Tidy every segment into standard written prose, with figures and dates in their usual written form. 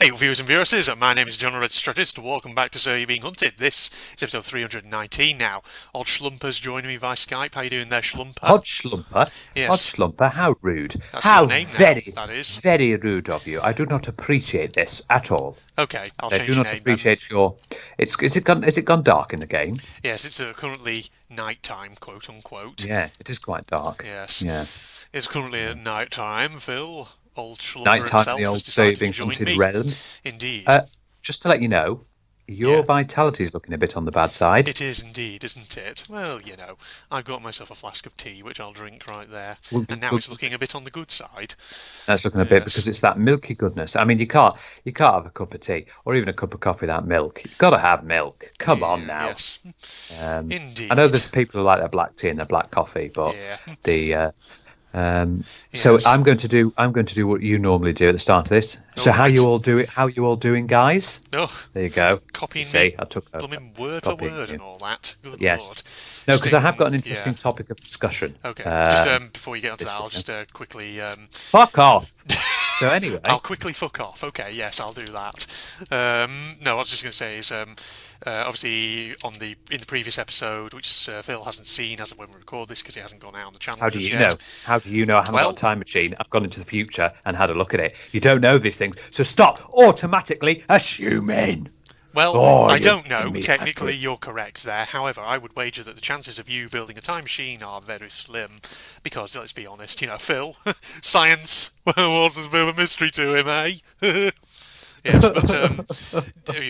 Hey, viewers and viewers, my name is John Red Strategist. Welcome back to So You're Being Hunted. This is episode 319 now. Odd Schlumper's joining me via Skype. How you doing there, Schlumper? Odd Schlumper? Yes. Odd Schlumper, how rude. That's how your name very, now, that is. very rude of you. I do not appreciate this at all. Okay, I'll I change do your not name appreciate then. your... Is it gone dark in the game? Yes, it's currently night time, quote unquote. Yeah, it is quite dark. Yes. Yeah. It's currently at night time, Phil. Old Schlumper Nighttime himself in the has old So decided You're to Being join Hunted me. realms. Indeed. Just to let you know, your Yeah. vitality is looking a bit on the bad side. It is indeed, isn't it? Well, you know, I've got myself a flask of tea, which I'll drink right there. And now it's looking a bit on the good side. That's looking a bit Yes. because it's that milky goodness. I mean, you can't have a cup of tea or even a cup of coffee without milk. You've got to have milk. Come on now. Yes. Indeed. I know there's people who like their black tea and their black coffee, but Yeah. so Yes. I'm going to do what you normally do at the start of this. So All right. how you all doing, guys? Oh, There you go. copying See, me, I took over. blooming word for Copying word you. and all that. Good Yes. Lord. No, Just because I have got an yeah. interesting topic of discussion. Okay. Just before you get onto this that, I'll weekend. just quickly. Fuck off. So anyway, I'll quickly fuck off. Okay. Yes, I'll do that. No, what I was just going to say is. Obviously, in the previous episode, which Phil hasn't seen as of when we record this because it hasn't gone out on the channel how do just you yet. know? How do you know I haven't Well- got a time machine? I've gone into the future and had a look at it. You don't know these things, so stop automatically assuming. Well, Oh, I you don't know. give me Technically, that. you're correct there. However, I would wager that the chances of you building a time machine are very slim because, let's be honest, Phil, science was a bit of a mystery to him, eh? Yes, but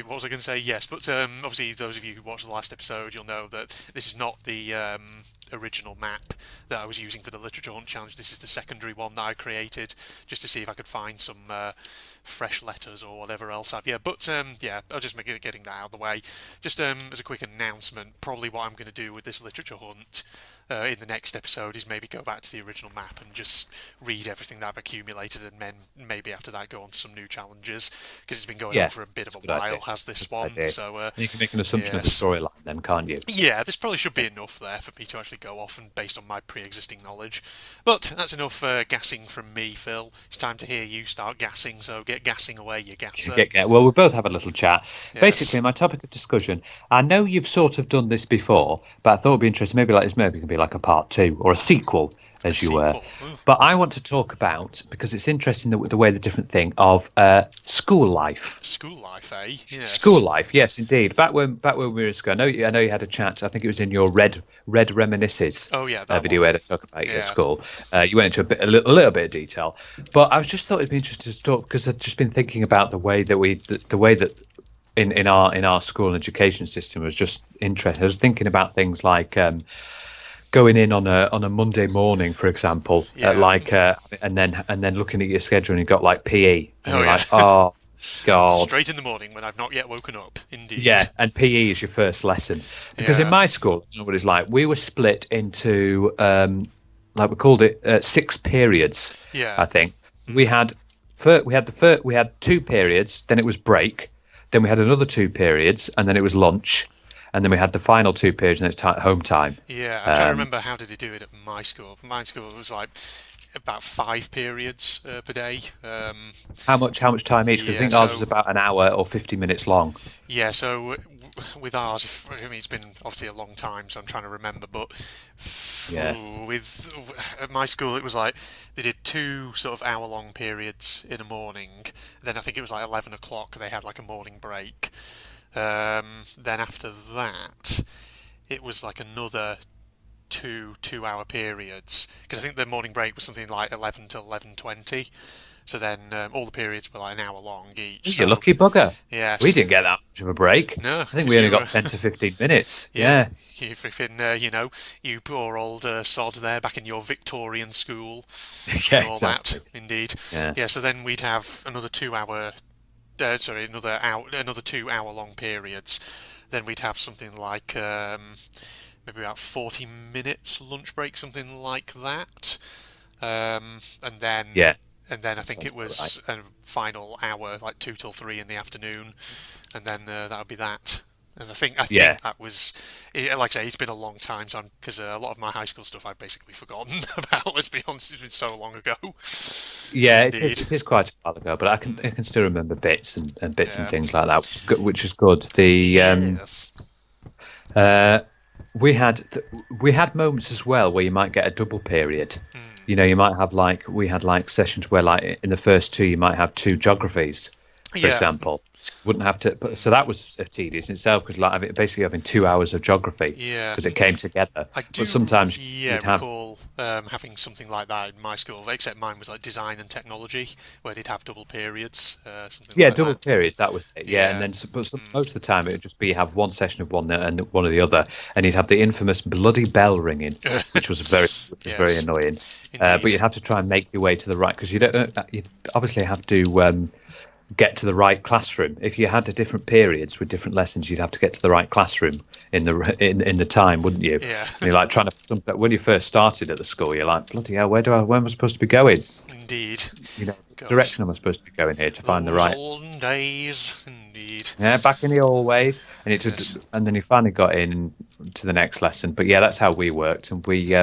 what was I going to say? Yes, but obviously, those of you who watched the last episode, you'll know that this is not the original map that I was using for the Literature Hunt Challenge. This is the secondary one that I created just to see if I could find some fresh letters or whatever else. But I'll just getting that out of the way. Just as a quick announcement, probably what I'm going to do with this Literature Hunt in the next episode is maybe go back to the original map and just read everything that I've accumulated, and then maybe after that go on to some new challenges because it's been going Yeah, on for a bit of a that's a good while, idea. has this That's a one? good idea. So You can make an assumption of the yes. storyline, then, can't you? Yeah, this probably should be enough there for me to actually go off and based on my pre-existing knowledge. But that's enough gassing from me, Phil. It's time to hear you start gassing, so get gassing away, you gasser. Well, we both have a little chat. Yes. Basically, my topic of discussion. I know you've sort of done this before, but I thought it'd be interesting. Maybe it can be like a part 2 or a sequel, as you were. Sequel. Ooh. But I want to talk about, because it's interesting the way the different thing of school life. School life, eh? Yes. School life, yes, indeed. Back when we were in school, I know you had a chat. I think it was in your Red Reminisces. Oh, yeah, that Video one. where they talk about Yeah. your school. You went into a little bit of detail, but I was just thought it'd be interesting to talk because I've just been thinking about the way that in our school and education system was just interesting. I was thinking about things like going in on a Monday morning, for example, Yeah. and then looking at your schedule and you've got like PE, and Oh, you're yeah. like, oh God. Straight in the morning when I've not yet woken up, indeed. Yeah, and PE is your first lesson. Because in Yeah. my school, I don't know what it's like, we were split into, like we called it, 6 periods, Yeah. I think. So we had 2 periods, then it was break, then we had another 2 periods, and then it was lunch, and then we had the final 2 periods, and it's home time. Yeah, I'm trying to remember how did they do it at my school. My school was like about 5 periods per day. How much time each? Because I think Yeah, ours so- was about an hour or 50 minutes long. Yeah, so with ours, it's been obviously a long time, so I'm trying to remember. But Yeah. with at my school, it was like they did 2 sort of hour-long periods in the morning. Then I think it was like 11 o'clock. They had like a morning break. Then after that, it was like another 2 2-hour periods because I think the morning break was something like 11 till 11:20. So then all the periods were like an hour long each. You're lucky bugger. Yes. We didn't get that much of a break. No, I think 'cause we only you got were- 10 to 15 minutes. Yeah. You freaking, you poor old sod there back in your Victorian school Yeah, and all exactly. that. Indeed. Yeah. So then we'd have another 2 hour, another 2 hour long periods. Then we'd have something like maybe about 40 minutes lunch break, something like that. And then Yeah. and then I think it was a final hour, like 2 till 3 in the afternoon, and then that would be that. And I Yeah. think that was, like I say, it's been a long time, so because a lot of my high school stuff I've basically forgotten about. Let's be honest, it's been so long ago. Yeah, it is. Indeed. It is quite a while ago, but I can still remember bits and bits and Yeah. things like that, which is good. Which is good. The Yes. uh, we had moments as well where you might get a double period. Mm. You know, you might have we had sessions where in the first two you might have two geographies, for Yeah. example. Wouldn't have to, but so that was tedious in itself because basically having 2 hours of geography Yeah. because it came together. I do, But sometimes yeah, you'd have recall having something like that in my school, except mine was like design and technology, where they'd have double periods, something yeah like double that. periods. That was it. Yeah, and Yeah. then most of the time it would just be have one session of one and one of the other, and you'd have the infamous bloody bell ringing, which was very Yes, annoying. But indeed. you'd have to try and make your way to the right because you don't. You obviously have to. Get to the right classroom. If you had different periods with different lessons, you'd have to get to the right classroom in the time, wouldn't you? Yeah, And you're like trying to when you first started at the school, you're like, bloody hell, where am I supposed to be going? indeed. You know, Gosh, direction am I supposed to be going here to find the those right? olden days, indeed. Yeah, back in the old ways, Yes. and then you finally got in to the next lesson. But yeah, that's how we worked, and we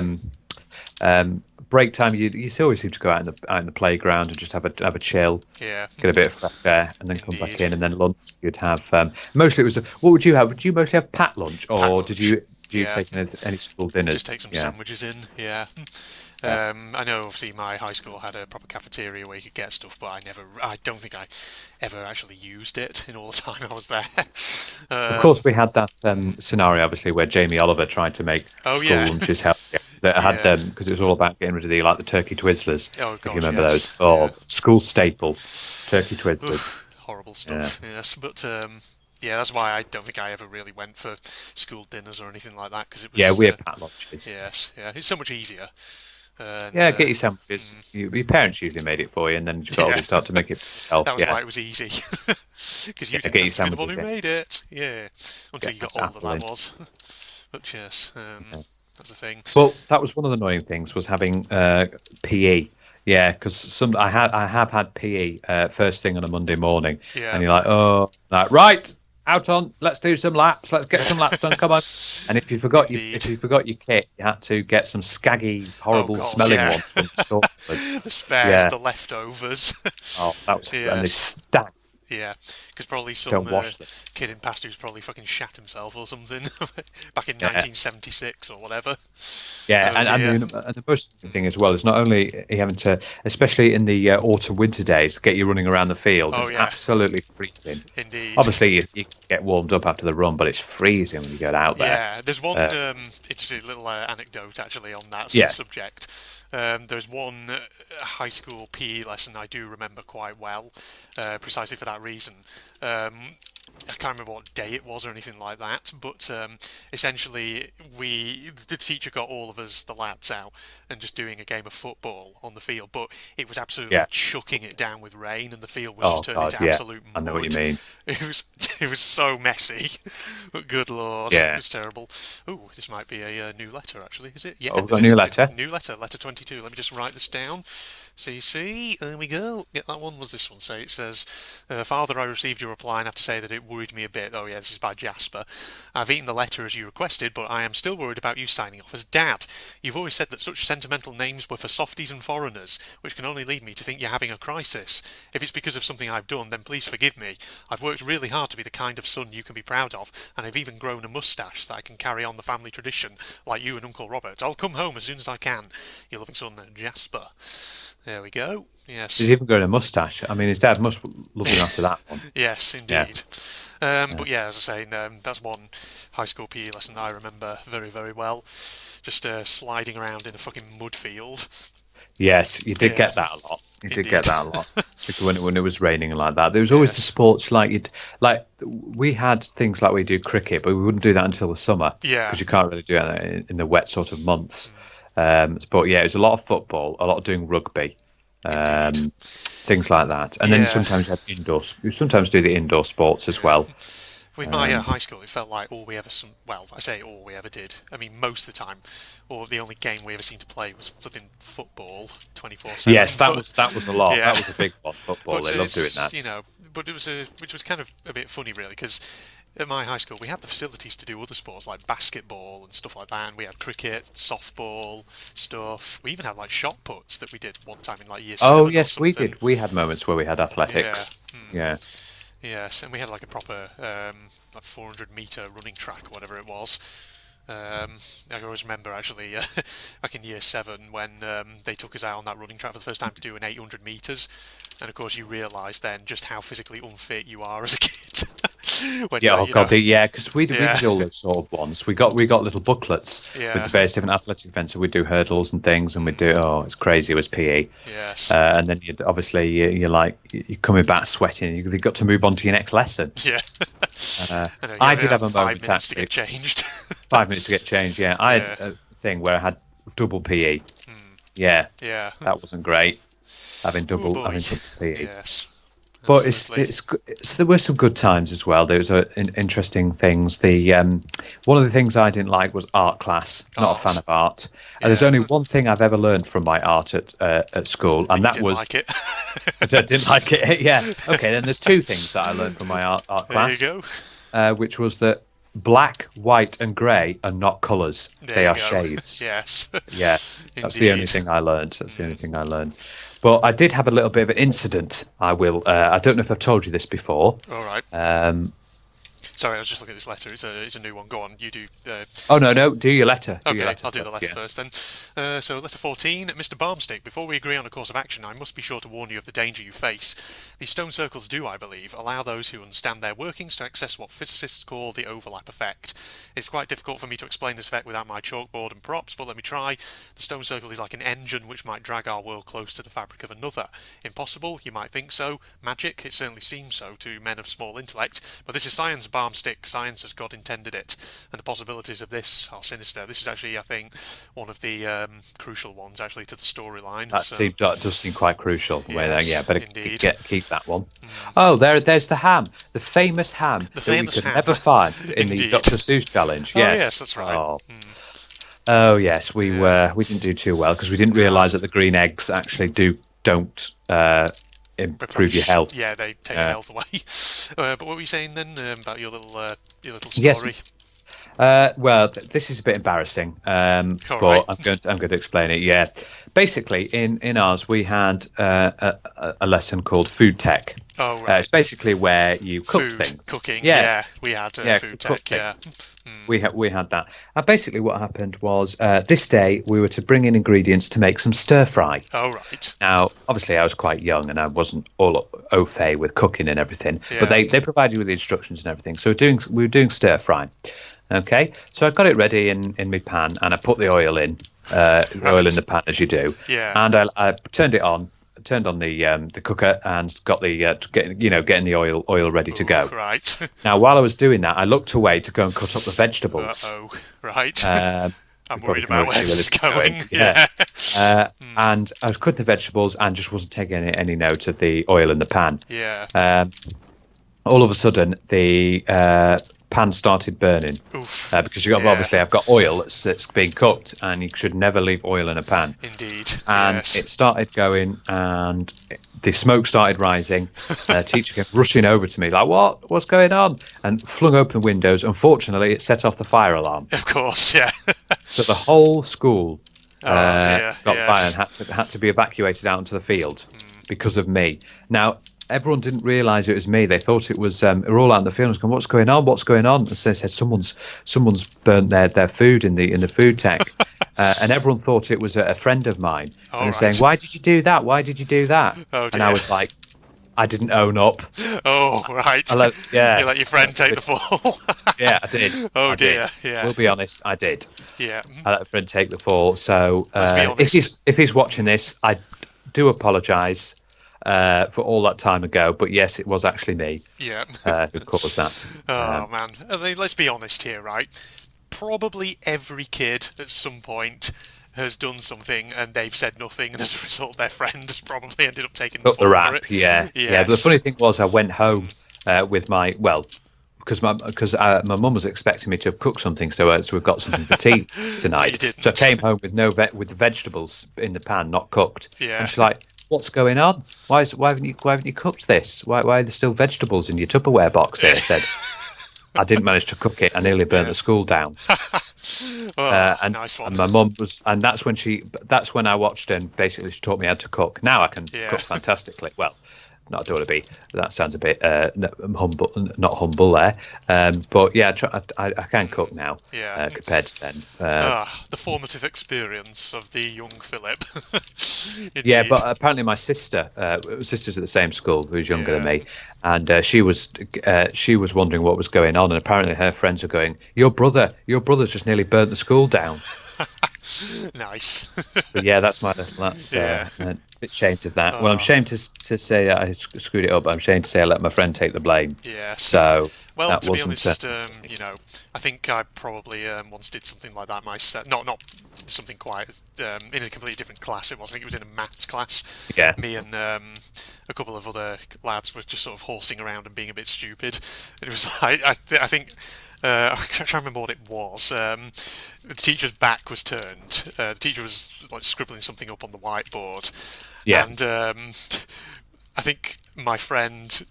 break time. You always seem to go out in the playground and just have a chill, Yeah, get a bit of fresh air, and then come back indeed. in. And then lunch, you'd have mostly it was. What would you have? Would you mostly have packed lunch, or Packed did lunch. you Yeah, take any school dinners? just take some Yeah, sandwiches in. Yeah. yeah. I know obviously my high school had a proper cafeteria where you could get stuff, but I don't think I ever actually used it in all the time I was there. Of course, Um, we had that scenario, obviously, where Jamie Oliver tried to make oh school yeah, lunches healthier. That had yeah. because it was all about getting rid of the turkey Twizzlers, Oh if you gosh, remember yes. those. Oh, Yeah. school staple, turkey Twizzlers. Oof, horrible Yeah, stuff. Yes, but yeah, that's why I don't think I ever really went for school dinners or anything like that because it yeah, was we had packed lunches. yes, yeah, it's so much easier. And Yeah, get your sandwiches. Your parents usually made it for you, and then you yeah, probably start to make it yourself. that was Yeah, why it was easy because you yeah, didn't get your have to be the one sandwiches. who Yeah, made it. Yeah, until yeah, you got that's older, that absolutely. was. But yes, that's the thing. Well, that was one of the annoying things was having PE. Yeah, because I have had PE first thing on a Monday morning, Yeah, and you're like, oh, right, out on, let's do some laps, let's get some laps done, come on. And indeed. if you forgot your kit, you had to get some scaggy, Oh horrible God, smelling yeah. ones from the stores. The spares, Yeah, the leftovers. oh, that was and they Yes. stank. Yeah, because probably some Don't wash them. kid in past who's probably fucking shat himself or something back in Yeah. 1976 or whatever. Yeah, Oh dear. and the most thing as well is not only are you having to, especially in the autumn winter days, get you running around the field. Oh It's yeah, absolutely freezing. indeed. Obviously, you get warmed up after the run, but it's freezing when you get out there. Yeah, there's one Uh, interesting little anecdote actually on that sort of yeah, subject. There's one high school PE lesson I do remember quite well, precisely for that reason. I can't remember what day it was or anything like that, but essentially the teacher got all of us, the lads, out and just doing a game of football on the field, but it was absolutely yeah. chucking it down with rain, and the field was just Oh turned God, into yeah. absolute I know what you mud. mean. It was so messy, but good lord, it Yeah. was terrible. Ooh, this might be a new letter actually, is it? Yeah, Oh, we've got this a new is letter. new letter, letter 22. Let me just write this down. CC, there we go. Get that one. Was this one? So it says, Father, I received your reply and have to say that it worried me a bit. Oh, yeah, this is by Jasper. I've eaten the letter as you requested, but I am still worried about you signing off as Dad. You've always said that such sentimental names were for softies and foreigners, which can only lead me to think you're having a crisis. If it's because of something I've done, then please forgive me. I've worked really hard to be the kind of son you can be proud of, and I've even grown a moustache that I can carry on the family tradition, like you and Uncle Robert. I'll come home as soon as I can. Your loving son, Jasper. There we go. He's Yes. even growing a moustache. I mean, his dad must love him after that one. Yes, Yeah, indeed. But yeah, as I say, that's one high school PE lesson that I remember very, very well. Just sliding around in a fucking mud field. yes, you did Yeah, get that a lot. You did get indeed. that a lot. Particularly when it was raining and like that. There was always the Yes. sports we had things like we do cricket, but we wouldn't do that until the summer Yeah. because you can't really do that in the wet sort of months. But yeah, it was a lot of football, a lot of doing rugby, Indeed. things like that. And then Yeah. sometimes you had indoors. You sometimes do the indoor sports as Yeah. well. With my high school, it felt like all we ever, well, I say all we ever did. I mean, most of the time, or the only game we ever seemed to play was flipping football, 24/7. Yes, that was a lot. Yeah, That was a big one. Football, but they love doing it's that. but it was which was kind of a bit funny really because at my high school, we had the facilities to do other sports like basketball and stuff like that, and we had cricket, softball stuff. We even had like shot puts that we did one time in like year seven Oh or yes, we something. did. We had moments where we had Yeah. athletics. Yeah. Yes, and we had like a proper like 400-meter running track, or whatever it was. I always remember actually back in year seven when they took us out on that running track for the first time to do an 800 meters, and of course you realise then just how physically unfit you are as a kid. When Yeah, you're, oh god, yeah, because we Yeah. did all those sort of ones. We got little booklets with Yeah. the various different athletic events. So we'd do hurdles and things, and we'd do it's crazy. It was PE, Yes. and then you're like you're coming back sweating. You've got to move on to your next lesson. Yeah. Uh, I know, you I only did have a 5 moment minutes to actually. get changed. 5 minutes to get changed. Yeah, I had Yeah. a thing where I had double PE. Yeah, Yeah. that wasn't great. Having Ooh, double boy. PE. Yes. But Absolutely. there were some good times as well. There was interesting things. The one of the things I didn't like was art class. Not Art. a fan of art. And there's Yeah. only one thing I've ever learned from my art at school, and You that didn't was like it. I didn't like it. Yeah. Okay. Then there's two things that I learned from my art There class, you go. which was that black, white, and grey are not colours. There They you are go. shades. Yes. Yeah, that's the only Indeed. thing I learned. That's the only thing I learned. But I did have a little bit of an incident. I don't know if I've told you this before. All right. Um, Sorry, I was just looking at this letter. It's a new one. Go on, you do. oh no, do your letter. Okay, Your letter I'll do the first, letter yeah. first then. So, letter 14, Mr. Barmstick. Before we agree on a course of action, I must be sure to warn you of the danger you face. These stone circles do, I believe, allow those who understand their workings to access what physicists call the overlap effect. It's quite difficult for me to explain this effect without my chalkboard and props, but let me try. The stone circle is like an engine which might drag our world close to the fabric of another. Impossible? You might think so. Magic? It certainly seems so to men of small intellect. But this is science, Barmstick. Science as God intended it. And the possibilities of this are sinister. This is actually, I think, one of the crucial ones, actually, to the storyline. That does seem quite crucial. Yes, Yeah, better indeed. keep that one. Oh, there's the ham, the famous ham that we famous could ham. never find in the Indeed. Dr. Seuss challenge. Oh, Yes, yes, that's right. Oh yes, we didn't do too well because we didn't realise that the green eggs actually don't improve your health. Yeah, they take your health away. But what were you saying then about your little Yes. story? Well, this is a bit embarrassing, but right. I'm going to explain it. Yeah, basically, in ours we had a lesson called food tech. Oh, right. It's basically where you cook Food, things. cooking. Yeah. Yeah, we had food cook tech. Yeah. We had that. And basically, what happened was this day we were to bring in ingredients to make some stir fry. Oh, right. Now, obviously, I was quite young and I wasn't all au fait with cooking and everything, but Yeah. they provided you with the instructions and everything. So we were doing stir fry. Okay, so I got it ready in my pan and I put the oil in, oil in the pan as you do. Yeah. And I turned it on. Turned on the cooker and got the getting the oil ready to go. Right. Now, while I was doing that, I looked away to go and cut up the vegetables. Uh-oh. Right. Um, I'm you worried probably about can where this is already going. see where this is going. Yeah. And I was cutting the vegetables and just wasn't taking any note of the oil in the pan. Yeah. All of a sudden, the pan started burning Oof. because obviously I've got oil that's being cooked, and you should never leave oil in a pan. Indeed. And Yes. it started going, and the smoke started rising. Teacher came rushing over to me, like, what's going on? And flung open the windows. Unfortunately, it set off the fire alarm. Of course. Yeah. So the whole school Oh, dear. got Yes. fire and had to be evacuated out into the field because of me. Now, everyone didn't realise it was me. They thought it was. We were all out in the field, going, "What's going on? What's going on?" And so they said, "Someone's burnt their food in the food tech," and everyone thought it was a friend of mine. All and they're right. saying, "Why did you do that? Why did you do that?" Oh, And I dear. was like, "I didn't own up." Oh, right. I yeah, You let your friend take the fall. yeah, I did. Oh, I dear, did. yeah. We'll be honest, I did. Yeah. I let a friend take the fall. So Let's be honest. if he's watching this, I do apologise for all that time ago. But yes, it was actually me Yeah. who caused that. Oh, man. I mean, let's be honest here, right? Probably every kid at some point has done something and they've said nothing, and as a result, their friend has probably ended up taking the Got the fall rap, for it. yeah. Yes. Yeah, but the funny thing was, I went home with my because my mum was expecting me to have cooked something, so we've got something for tea tonight. You didn't. So I came home with with the vegetables in the pan, not cooked. Yeah. And she's like, "What's going on? Why haven't you cooked this? Why are there still vegetables in your Tupperware box here?" I said, I didn't manage to cook it. I nearly burnt the school down. And nice one. and my mum was, and that's when I watched her, and basically she taught me how to cook. Now I can cook fantastically. Well, not I don't want to be. That sounds a bit humble, not humble there. But yeah, I can cook now. Compared to then. The formative experience of the young Philip. Yeah, but apparently my sister's at the same school, who's younger than me, and she was wondering what was going on, and apparently her friends are going, Your brother's just nearly burnt the school down." Nice. But yeah, that's a bit ashamed of that. Well, I'm ashamed to say I screwed it up. I'm ashamed to say I let my friend take the blame. Yeah. So well, to be honest, I think I probably once did something like that myself. Not something quite in a completely different class. It was. I think it was in a maths class. Yeah. Me and a couple of other lads were just sort of horsing around and being a bit stupid. It was like I think. I can't remember what it was. The teacher's back was turned. The teacher was like scribbling something up on the whiteboard. Yeah. And I think my friend,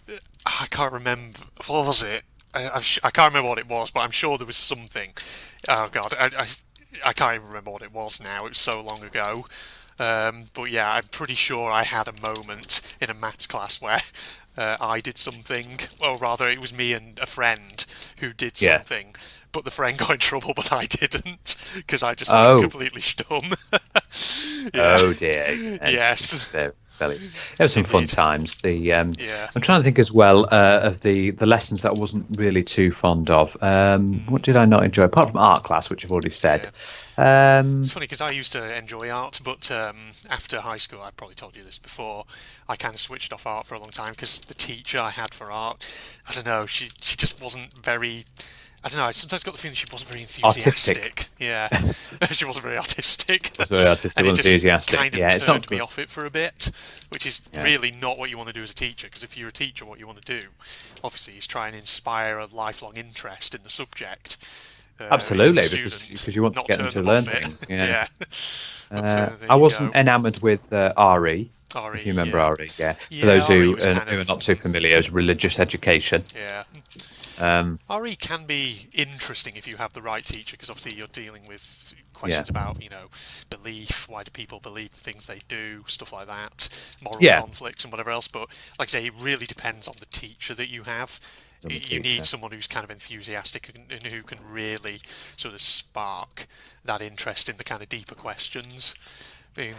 I can't remember, what was it? I can't remember what it was, but I'm sure there was something. Oh God, I can't even remember what it was now. It was so long ago. But yeah, I'm pretty sure I had a moment in a maths class where I did something. Well, rather, it was me and a friend who did something. But the friend got in trouble, but I didn't, because I just looked completely dumb. Oh dear. Yes. It was some fun times. I'm trying to think as well of the lessons that I wasn't really too fond of. What did I not enjoy, apart from art class, which I've already said? It's funny because I used to enjoy art, but after high school, I probably told you this before, I kind of switched off art for a long time because the teacher I had for art, I don't know, she just wasn't very. I don't know. I sometimes got the feeling she wasn't very enthusiastic. Artistic. Yeah, she wasn't very artistic. Very artistic, and it just enthusiastic. kind of it's not turned me off it for a bit, which is really not what you want to do as a teacher. Because if you're a teacher, what you want to do, obviously, is try and inspire a lifelong interest in the subject. Absolutely, because you want to get them to learn things. I wasn't enamoured with RE. If you remember RE, For those who are not too familiar, it's religious education. Yeah. RE can be interesting if you have the right teacher, because obviously you're dealing with questions about, belief, why do people believe the things they do, stuff like that, moral conflicts and whatever else. But like I say, it really depends on the teacher that you have. You need someone who's kind of enthusiastic and who can really sort of spark that interest in the kind of deeper questions. And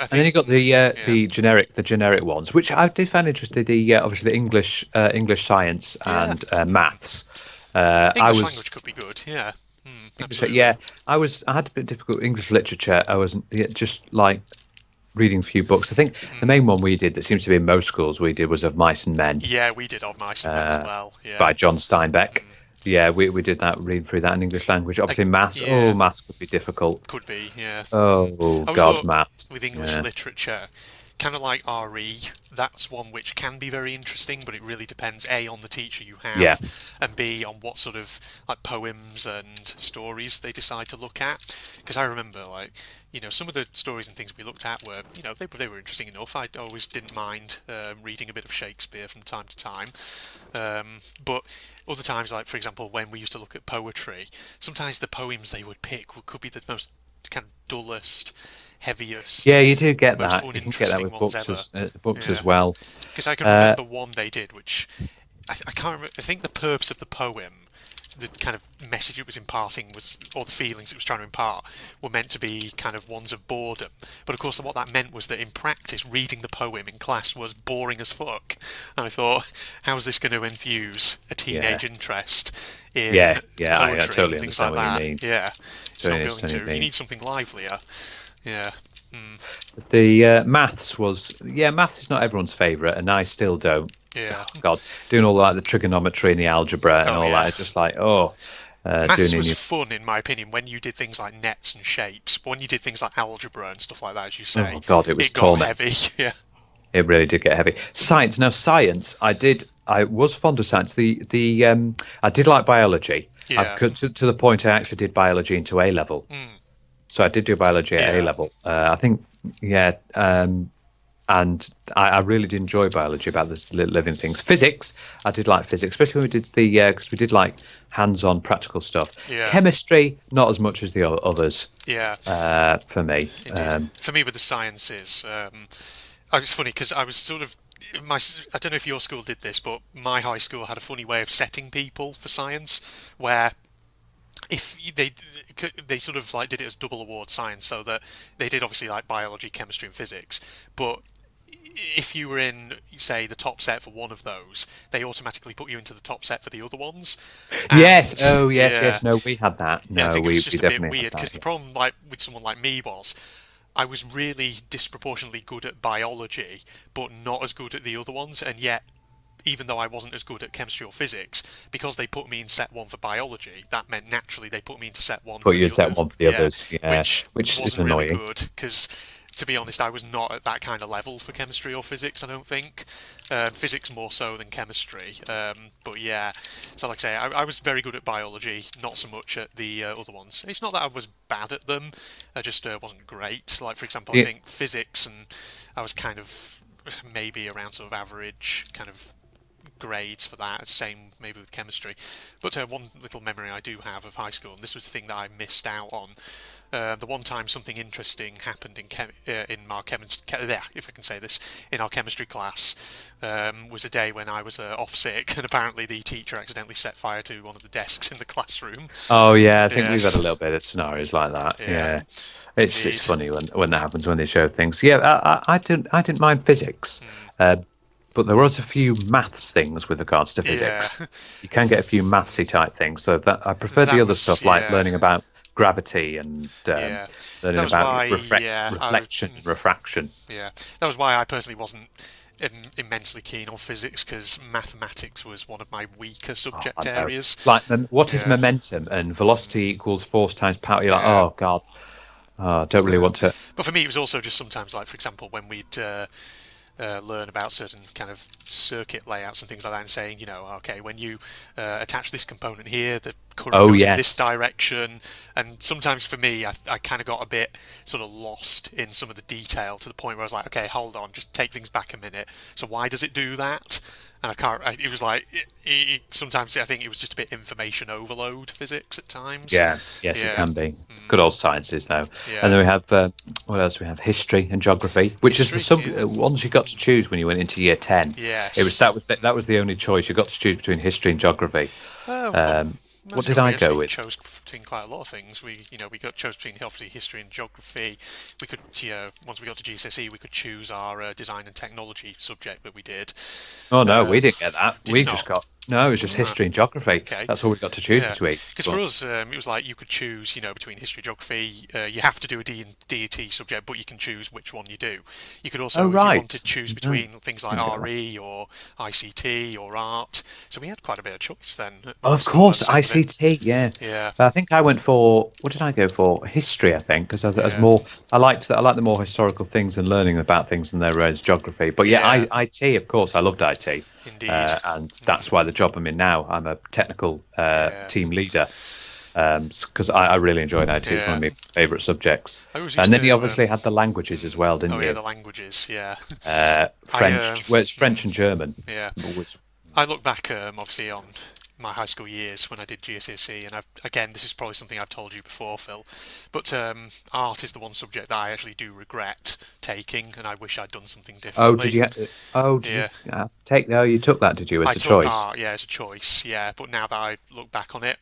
then you got the generic ones, which I did find interesting. Obviously the English science and maths. English language could be good. Yeah. Absolutely. I had a bit difficult English literature. I was just like reading a few books. I think the main one we did that seems to be in most schools we did was Of Mice and Men. Yeah, we did Of Mice and Men as well. Yeah. By John Steinbeck. Yeah, we did that, reading through that in English language. Obviously, maths. Oh, maths could be difficult. Could be, yeah. Oh, God, maths. With English literature, kind of like RE, that's one which can be very interesting, but it really depends, A, on the teacher you have, and B, on what sort of like poems and stories they decide to look at. Because I remember, some of the stories and things we looked at were, they were interesting enough. I always didn't mind reading a bit of Shakespeare from time to time. But other times, like, for example, when we used to look at poetry, sometimes the poems they would pick could be the most kind of dullest, heaviest. Yeah, you do get that. You can get that with books as well. Because I can remember one they did, which I can't remember. I think the purpose of the poem, the kind of message it was imparting or the feelings it was trying to impart, were meant to be kind of ones of boredom. But of course, what that meant was that in practice, reading the poem in class was boring as fuck. And I thought, how is this going to infuse a teenage interest in poetry I totally and things understand like what that? you mean. Yeah, it's not going to. You need something livelier. Yeah. The maths is not everyone's favourite, and I still don't. Yeah. Oh, God, doing all that, the trigonometry and the algebra and all that, it's just like, maths was fun, in my opinion, when you did things like nets and shapes. But when you did things like algebra and stuff like that, as you say, oh God, it got heavy. Yeah. It really did get heavy. Science. Now, science, I was fond of science. I did like biology. Yeah. To the point I actually did biology into A level. So I did do biology at A level. I think, and I really did enjoy biology about this living things. Physics, I did like physics, especially when we did because we did like hands-on practical stuff. Yeah. Chemistry, not as much as the others. Yeah. For me. Indeed. For me, with the sciences, it's funny because I was sort of I don't know if your school did this, but my high school had a funny way of setting people for science, where if they sort of like did it as double award science, so that they did obviously like biology, chemistry, and physics, but if you were in, say, the top set for one of those, they automatically put you into the top set for the other ones. Yes. Oh, yes, Yeah, yes. No, we had that. No, yeah, I think it we was just a bit definitely weird had because that. the problem, like with someone like me, was I was really disproportionately good at biology, but not as good at the other ones, and yet. Even though I wasn't as good at chemistry or physics, because they put me in set one for biology, that meant naturally they put me into set one Put for you the in set other. one for the Yeah, others. Yeah, which is wasn't really annoying. good because, to be honest, I was not at that kind of level for chemistry or physics. I don't think physics more so than chemistry. But yeah, so like I say, I was very good at biology, not so much at the other ones. It's not that I was bad at them; I just wasn't great. Like for example, I Yeah. think physics, and I was kind of maybe around sort of average kind of grades for that. Same maybe with chemistry. But one little memory I do have of high school, and this was the thing that I missed out on. The one time something interesting happened in our if I can say this, in our chemistry class, was a day when I was off sick, and apparently the teacher accidentally set fire to one of the desks in the classroom. Oh, yeah. I think we've had a Yes, little bit of scenarios like that. yeah, Yeah, it's indeed. funny when that happens when they show things. Yeah, I didn't mind physics. Uh, but there was a few maths things with regards to Yeah, physics. You can get a few mathsy type things. So that I prefer the that other was stuff like yeah, learning about gravity and yeah. learning That was about why yeah, reflection and refraction. yeah, that was why I personally wasn't immensely keen on physics because mathematics was one of my weaker Oh, subject I know. areas. Like, what is Yeah, momentum and velocity equals force times power? You're like, yeah. oh God, oh, I don't really want to. But for me, it was also just sometimes, like for example, when we'd learn about certain kind of circuit layouts and things like that, and saying, okay, when you attach this component here, the current Oh goes in this yes, direction. And sometimes for me, I kind of got a bit sort of lost in some of the detail to the point where I was like, okay, hold on, just take things back a minute. So why does it do that? And I can't. It was like sometimes I think it was just a bit information overload physics at times. yeah, yes, it Yeah, can be. Good old sciences now. And yeah. then we have what else? We have history and geography, which is the History. Yeah. ones you got to choose when you went into year 10. It was Yes. that was the only choice you got to choose between history and geography. Well, What as did ago, we I go actually with? chose between quite a lot of things. We got chose between obviously history and geography. We could, once we got to GCSE, we could choose our design and technology subject that we did. Oh no, we Um, didn't get that. did you We just not? got no. It was just Ah, history and geography. okay. That's all we got to choose Yeah, between. because for But, us, it was like you could choose, between history, geography. You have to do a D&T subject, but you can choose which one you do. You could oh also, if you wanted, right, choose no, between things like didn't get that. RE or ICT or art. So we had quite a bit of choice then at my Of school, course, that's the sound of it. ICT. Yeah, Yeah, I think I went for what did I go for? History, I think, because as yeah, more I like the more historical things and learning about things than there is geography. But yeah, yeah, IT, of course, I loved IT, indeed. and that's why the job I'm in now. I'm a technical Yeah, team leader because I really enjoyed IT. It's one yeah. of my favourite subjects. I always used And then you to. obviously had the languages as well, didn't Oh yeah, you? the languages. Yeah, I French, well, it's French and German. yeah. Always. I look back obviously on my high school years when I did GCSE, and again, this is probably something I've told you before, Phil, but art is the one subject that I actually do regret taking, and I wish I'd done something Oh, did differently. you? Oh, did you Yeah, take? No, you took that, did you, I as a took choice? art, yeah, as a choice, yeah, but now that I look back on it,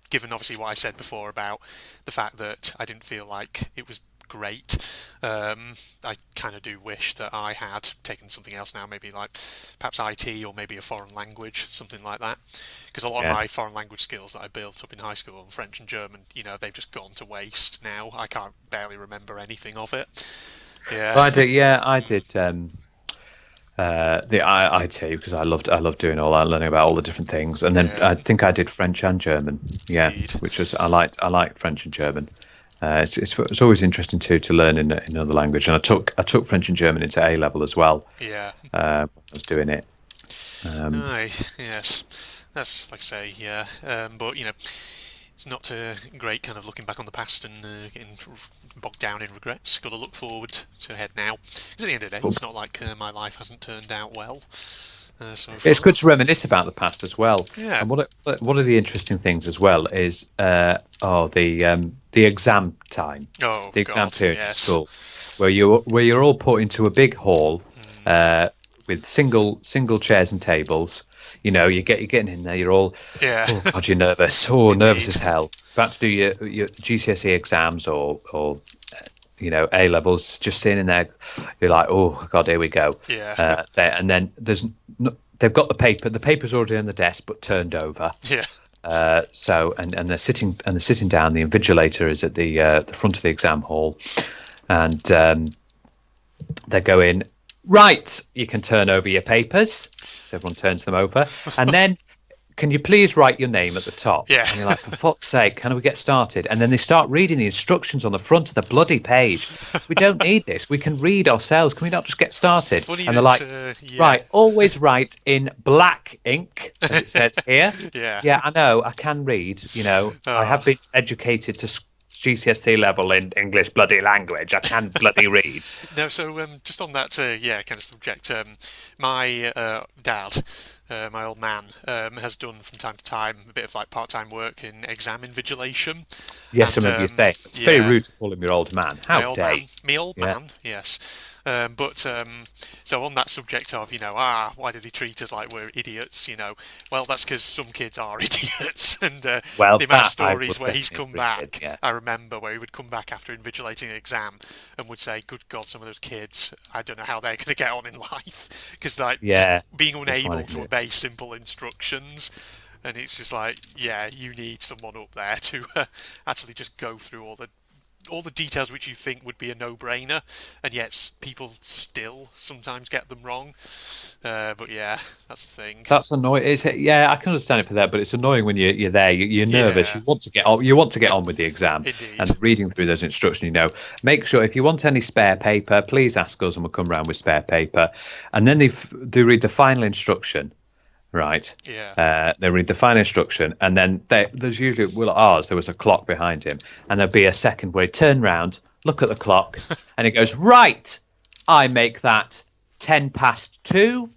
given obviously what I said before about the fact that I didn't feel like it was great, I kind of do wish that I had taken something else now, maybe like perhaps IT or maybe a foreign language, something like that. Because a lot of Yeah. my foreign language skills that I built up in high school, and French and German, they've just gone to waste now. I can't barely remember anything of it. Well, Yeah, I did. Yeah, I did. The IT because I loved doing all that, learning about all the different things, and then yeah, I think I did French and German. Yeah, indeed. which was I liked French and German. It's always interesting to learn in another language, and I took French and German into A level as well. Yeah. When I was doing it. Um, Aye, yes. That's like I say, yeah. But It's not great kind of looking back on the past and getting bogged down in regrets. Got to look forward to ahead now. Because at the end of the day, it's not like my life hasn't turned out well. So It's far. good to reminisce about the past as well. Yeah. And one of the interesting things as well is the exam time, Oh, the exam God, period yes. at school, where you're all put into a big hall with single chairs and tables. You know, you're getting in there. You're all, Yeah. oh God, you're nervous. Oh, nervous Indeed. as hell. About to do your GCSE exams or A levels. Just sitting in there, you're like, oh God, here we go. Yeah. And then they've got the paper. The paper's already on the desk, but turned over. Yeah. So they're sitting down. The invigilator is at the front of the exam hall, and they're going, right, you can turn over your papers. So everyone turns them over, and then can you please write your name at the top? Yeah. And you're like, for fuck's sake, can we get started? And then they start reading the instructions on the front of the bloody page. We don't need this. We can read ourselves. Can we not just get started? Funny and they're that, like, yeah. right, always write in black ink, as it says here. Yeah. Yeah, I know. I can read. I have been educated to GCSE level in English bloody language. I can bloody read. No, so just on that, kind of subject, my dad, my old man, has done from time to time a bit of like part-time work in exam invigilation. Yes, I And, remember you saying. It's yeah. very rude to call him your old man. My How old dare man, you? me old Yeah. man, yes. So on that subject of, why do they treat us like we're idiots? Well, that's because some kids are idiots, and Well, the amount of that I stories would where he's definitely come back, agree with, yeah. I remember where he would come back after invigilating an exam and would say, "Good God, some of those kids, I don't know how they're going to get on in life," because Yeah, just being that's unable what I to do. obey simple instructions. And it's just like, yeah, you need someone up there to actually just go through all the details which you think would be a no-brainer, and yet people still sometimes get them wrong. But yeah, that's the thing. That's annoying. I can understand it for that, but it's annoying when you're there. You're nervous. Yeah. You want to get on. You want to get on with the exam. Indeed. And reading through those instructions. Make sure if you want any spare paper, please ask us, and we'll come round with spare paper. And then they read the final instruction. Right. Yeah. They read the final instruction, and then there's usually ours. There was a clock behind him, and there'd be a second where he'd turn round, look at the clock, and he goes, "Right, I make that 2:10.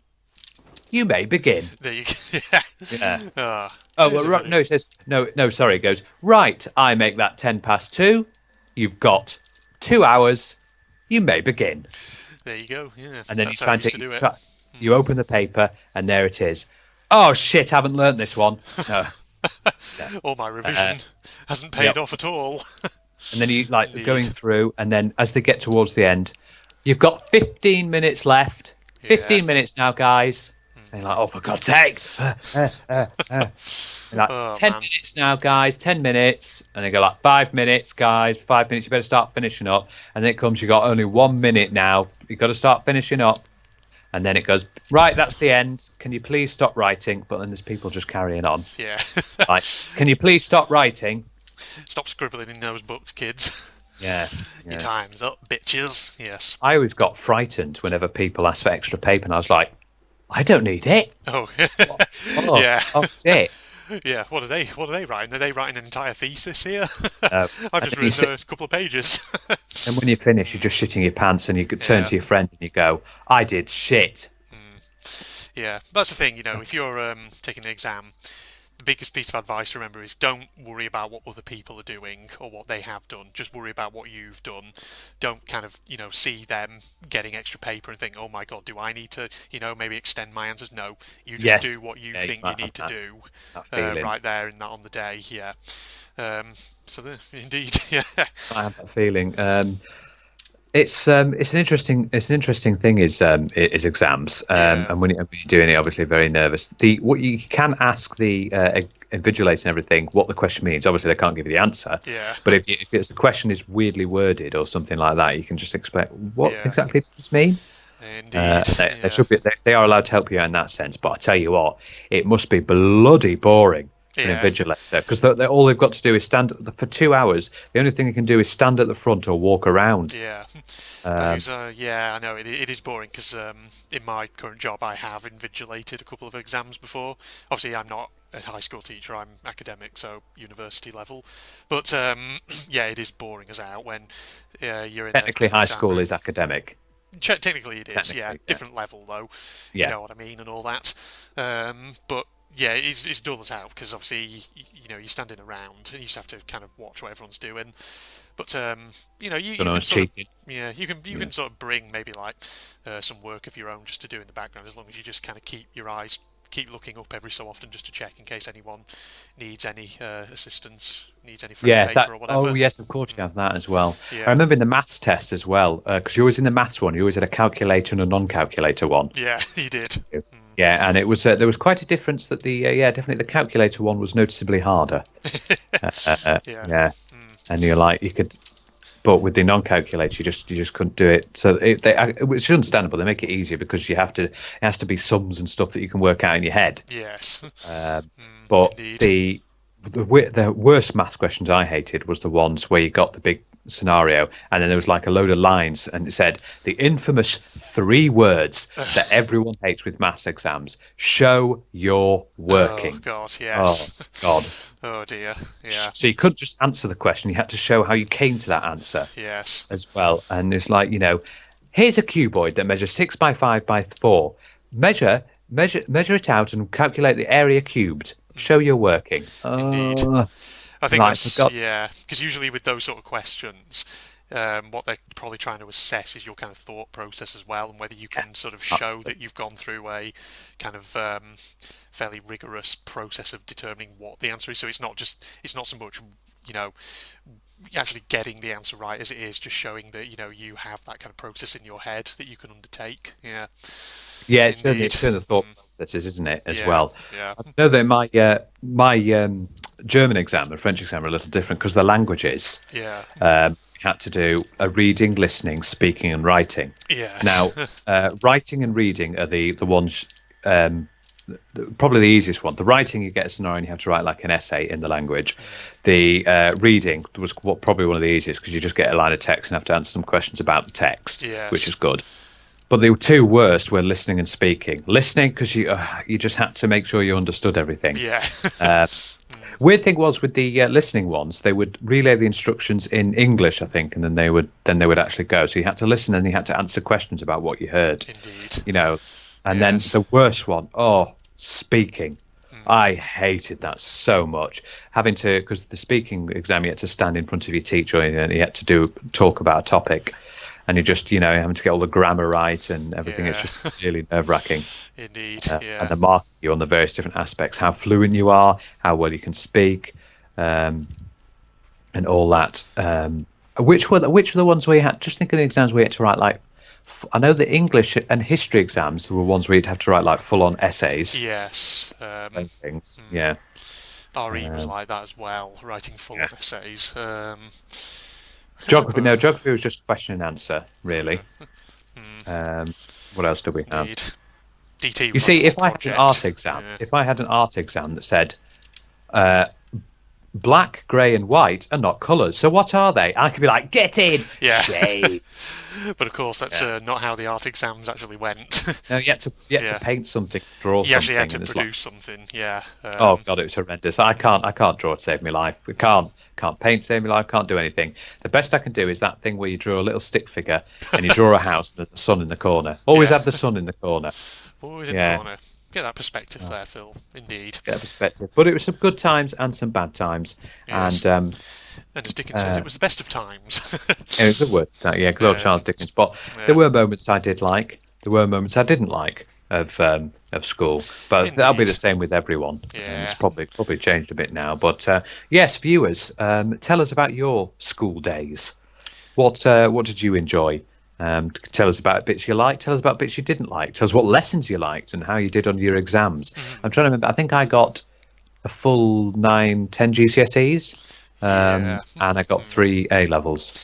You may begin." There you go. Yeah. Yeah. Oh, Oh, well, right, no, it says no. Sorry, it goes, "Right, I make that 2:10. You've got 2 hours. You may begin." There you go. Yeah. And then That's you how try I and used to do it. you open the paper, and there it is. Oh shit! Haven't learnt this one. No. All my revision hasn't paid off at all. And then you Indeed. going through, and then as they get towards the end, you've got 15 minutes left. 15 minutes now, guys. And you're like, oh, for God's sake. You're like, Oh, 10 man. minutes now, guys. 10 minutes. And they go like, 5 minutes, guys. 5 minutes. You better start finishing up. And then it comes, you got only 1 minute now. You've got to start finishing up. And then it goes, right, that's the end. Can you please stop writing? But then there's people just carrying on. Yeah. Like, can you please stop writing? Stop scribbling in those books, kids. Yeah. Your time's up, bitches. Yes. I always got frightened whenever people asked for extra paper, and I was like, I don't need it. Oh. Oh, Yeah. Oh, shit. Yeah. What are they writing? Are they writing an entire thesis here? No. I've just And you written a couple of pages. And when you finish, you're just shitting your pants, and you could turn Yeah. to your friend and you go, I did shit. Yeah, that's the thing, if you're taking an exam, the biggest piece of advice to remember is don't worry about what other people are doing or what they have done. Just worry about what you've done. Don't kind of, see them getting extra paper and think, oh my God, do I need to, maybe extend my answers? No, you just Yes. do what you Yeah, you think might you need to have do that feeling. right there and that on the day. Yeah. Indeed, yeah. I have that feeling. It's an interesting thing is exams, Yeah. and when you're doing it, obviously very nervous. What you can ask the invigilator and everything what the question means. Obviously, they can't give you the answer. Yeah. But if it's the question is weirdly worded or something like that, you can just explain what Yeah. exactly does this mean. Indeed. They should be. They are allowed to help you out in that sense. But I tell you what, it must be bloody boring an Yeah. invigilator, because all they've got to do is stand for 2 hours. The only thing they can do is stand at the front or walk around. Yeah. That Um, is, yeah, I know it is boring because in my current job I have invigilated a couple of exams before. Obviously, I'm not a high school teacher; I'm academic, so university level. But yeah, it is boring as out when you're in Technically, an high exam school room. is academic. Technically, it is, yeah, Technically, yeah. different level though. You Yeah. know what I mean, and all that. But yeah, it's dull as out because obviously you know you're standing around and you just have to kind of watch what everyone's doing. But you know, Don't you know can who's sort of cheating. yeah, you Yeah. can sort of bring maybe like some work of your own just to do in the background, as long as you just kind of keep your eyes keep looking up every so often just to check in case anyone needs any assistance, needs any fresh Yeah, paper or oh whatever. yes, of course you have that as well. I Yeah, remember in the maths test as well, because you always in the maths one, you always had a calculator and a non-calculator one. yeah, he did. Yeah, and it was there was quite a difference that the yeah, definitely the calculator one was noticeably harder. Yeah, Yeah, and you're like you could, but with the non-calculator you just couldn't do it. So it's understandable. They make it easier because it has to be sums and stuff that you can work out in your head. yes, But indeed. the worst maths questions I hated was the ones where you got the big scenario and then there was like a load of lines and it said the infamous 3 words that everyone hates with maths exams: show your Oh working. God, Oh yes. God. Oh dear, yeah, So you couldn't just answer the question, you had to show how you came to that answer yes. as well. And it's like, here's a cuboid that measures 6 by 5 by 4. Measure it out and calculate the area cubed. Show your working. Indeed. I think Right, that's forgot. yeah, because usually with those sort of questions, what they're probably trying to assess is your kind of thought process as well, and whether you can sort of show Absolutely. that you've gone through a kind of fairly rigorous process of determining what the answer is. So it's not so much you know actually getting the answer right as it is just showing that you have that kind of process in your head that you can undertake. Yeah, Yeah, indeed. it's certainly the thought processes, isn't it, as Yeah, well? yeah, I know that my German exam and French exam are a little different because the languages. yeah, We had to do a reading, listening, speaking, and writing. yes, Now, writing and reading are the ones probably the easiest one. The writing, you get a scenario and you have to write like an essay in the language. The reading was probably one of the easiest because you just get a line of text and have to answer some questions about the text, yes, which is good. But the 2 worst were listening and speaking. Listening because you just had to make sure you understood everything. yeah, Weird thing was with the listening ones, they would relay the instructions in English, I think, and then they would actually go. So you had to listen and you had to answer questions about what you heard. indeed. And then Yes. the worst one, speaking. I hated that so much. Having to, because the speaking exam, you had to stand in front of your teacher and you had to talk about a topic, and you just, having to get all the grammar right and everything. It's Yeah. just really nerve-wracking. Indeed, And yeah. they mark you on the various different aspects, how fluent you are, how well you can speak, and all that. Which were the ones where you had, just think of the exams where you had to write like, I know the English and history exams were ones where you'd have to write like full-on essays Yes. and things. Yeah. RE was like that as well, writing full Yeah. essays. Geography, no, geography was just question and answer, really. What else do we have? Indeed. DT You was see, like a if whole I had an project. art exam, Yeah. if I had an art exam that said black, grey, and white are not colours, so what are they? I could be like, get in, Yeah. shade. But of course, that's not how the art exams actually went. No, you had to Yeah. paint something, draw You actually something, had to and it's produce something. Yeah. oh god, it was horrendous. I can't draw to save my life. I can't paint to save my life. Can't do anything. The best I can do is that thing where you draw a little stick figure and you draw a house and the sun in the corner. Always Yeah. have the sun in the corner. Always in Yeah. the corner. Get that perspective there, Phil. Indeed. Get a perspective. But it was some good times and some bad times, Yes. and And as Dickens says, it was the best of times. it was the worst time. Yeah, good old Yeah. Charles Dickens. But there were moments I did like. There were moments I didn't like of school. But that'll be Indeed. the same with everyone. Yeah. It's probably changed a bit now. But yes, viewers, tell us about your school days. What did you enjoy? Tell us about bits you liked. Tell us about bits you didn't like. Tell us what lessons you liked and how you did on your exams. I'm trying to remember. I think I got a full 9, 10 GCSEs, Yeah. and I got 3 A levels.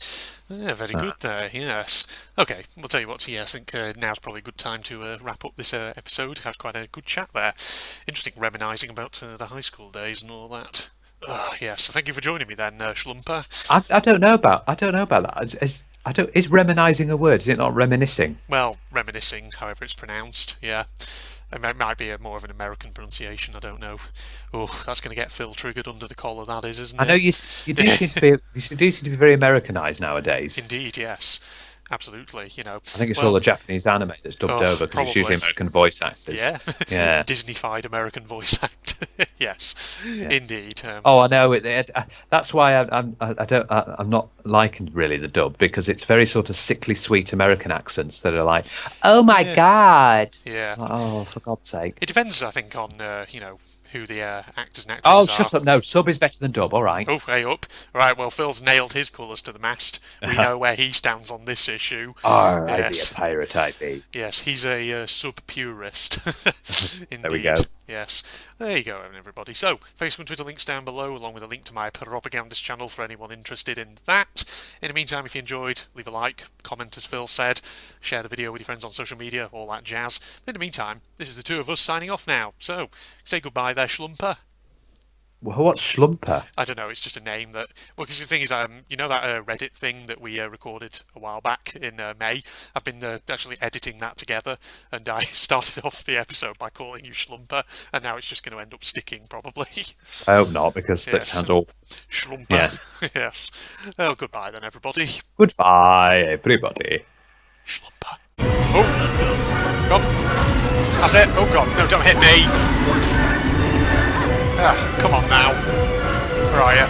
Yeah, very good there, yes. Okay, we'll tell you what, I think now's probably a good time to wrap up this episode. Had quite a good chat there. Interesting reminiscing about the high school days and all that. Yes, so thank you for joining me then, Schlumper. I don't know about that. Is reminiscing a word? Is it not reminiscing? Well, reminiscing, however it's pronounced, yeah. It might be more of an American pronunciation, I don't know. Oh, that's going to get Phil triggered under the collar, that is, isn't it? I know you do seem to be very Americanized nowadays. Indeed, yes. Absolutely, I think it's all the Japanese anime that's dubbed over because it's usually American voice actors. Yeah, yeah. Disneyfied American voice actor. Yes, yeah. Indeed. I know. That's why I'm not liking really the dub, because it's very sort of sickly sweet American accents that are like, oh my god. Yeah. Oh, for God's sake. It depends, I think, on who the actors and actresses are. Oh, shut up. No, sub is better than dub, all right. Oh, hey up. Right, well, Phil's nailed his colours to the mast. We know where he stands on this issue. I be a pirate, I be. Yes, he's a sub-purist. Indeed. There we go. Yes. There you go, everybody. So, Facebook and Twitter links down below, along with a link to my propagandist channel for anyone interested in that. In the meantime, if you enjoyed, leave a like, comment as Phil said, share the video with your friends on social media, all that jazz. In the meantime, this is the two of us signing off now. So, say goodbye there, Schlumper. Well, what's Schlumper? I don't know, it's just a name that... Well, because the thing is, you know that Reddit thing that we recorded a while back in May? I've been actually editing that together, and I started off the episode by calling you Schlumper, and now it's just going to end up sticking, probably. I hope not, because that sounds awful. Schlumper. Yes. Yes. Well, goodbye then, everybody. Goodbye, everybody. Schlumper. Oh! Come on. That's it. Oh, God. No, don't hit me. Come on now. Where are you?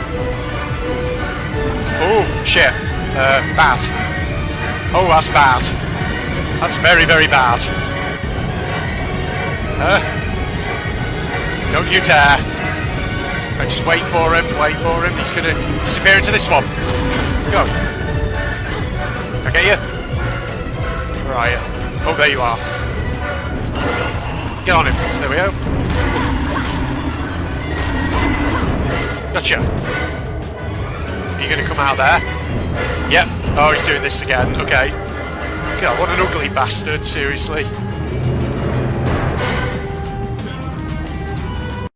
Oh, shit. Bad. Oh, that's bad. That's very, very bad. Don't you dare. Right, just wait for him, He's going to disappear into this swamp. Go. Can I get you? Where are you? Oh, there you are. Get on him. There we go. Gotcha. Are you going to come out there? Yep. Oh, he's doing this again. Okay. God, what an ugly bastard, seriously.